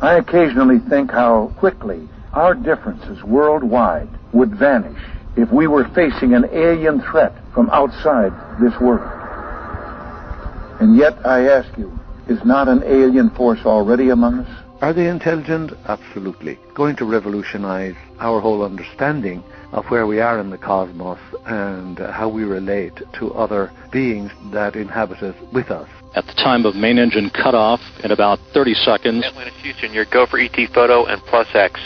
I occasionally think how quickly our differences worldwide would vanish if we were facing an alien threat from outside this world. And yet, I ask you, is not an alien force already among us? Are they intelligent? Absolutely. Going to revolutionize our whole understanding of where we are in the cosmos and how we relate to other beings that inhabit it with us. At the time of main engine cutoff, in about 30 seconds. Atlanta, Houston, your go for ET photo and plus X.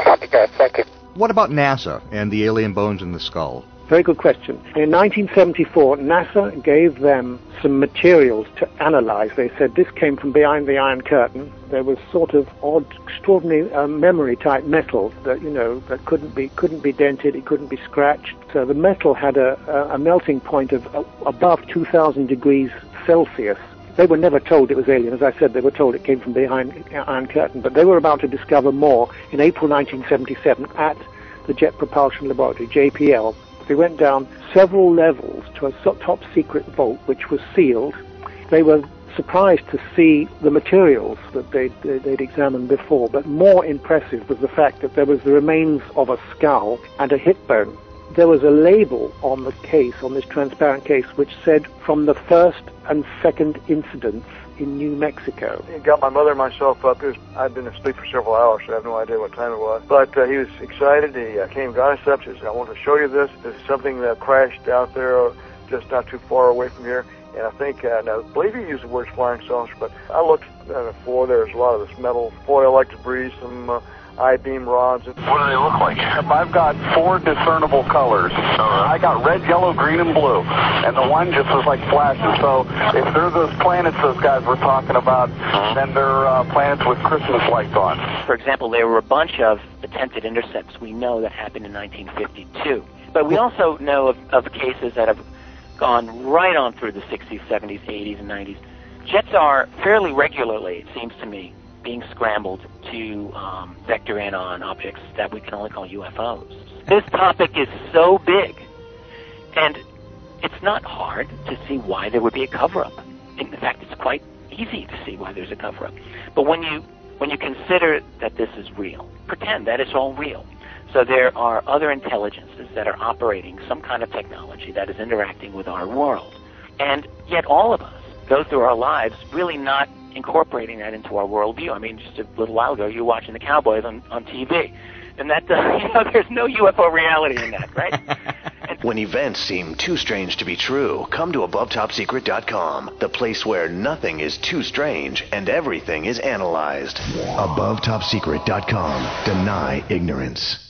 Copy, guys. Thank you. What about NASA and the alien bones in the skull? Very good question. In 1974, NASA gave them some materials to analyze. They said this came from behind the Iron Curtain. There was sort of odd, extraordinary memory-type metal that, that couldn't be dented, it couldn't be scratched. So the metal had a melting point of above 2,000 degrees Celsius. They were never told it was alien. As I said, they were told it came from behind the Iron Curtain. But they were about to discover more in April 1977 at the Jet Propulsion Laboratory, JPL. They went down several levels to a top-secret vault, which was sealed. They were surprised to see the materials that they'd examined before, but more impressive was the fact that there was the remains of a skull and a hip bone. There was a label on the case, on this transparent case, which said, from the first and second incidents in New Mexico. He got my mother and myself up. I'd been asleep for several hours, so I have no idea what time it was. But he was excited. He came, got us up, says, I want to show you this. This is something that crashed out there just not too far away from here. And I think, and I believe he used the words flying saucer, but I looked at the floor. There's a lot of this metal foil like debris, some I-beam rods. What do they look like? I've got 4 discernible colors. I got red, yellow, green, and blue. And the one just was like flashes. So if they're those planets those guys were talking about, then they're planets with Christmas lights on. For example, there were a bunch of attempted intercepts we know that happened in 1952. But we also know of cases that have gone right on through the 60s, 70s, 80s, and 90s. Jets are fairly regularly, it seems to me, being scrambled to vector in on objects that we can only call UFOs. This topic is so big, and it's not hard to see why there would be a cover-up. In fact, it's quite easy to see why there's a cover-up. But when you consider that this is real, pretend that it's all real. So there are other intelligences that are operating some kind of technology that is interacting with our world. And yet all of us go through our lives really not incorporating that into our worldview. I mean, just a little while ago, you were watching the Cowboys on TV. And that, there's no UFO reality in that, right? When events seem too strange to be true, come to AboveTopSecret.com, the place where nothing is too strange and everything is analyzed. AboveTopSecret.com. Deny ignorance.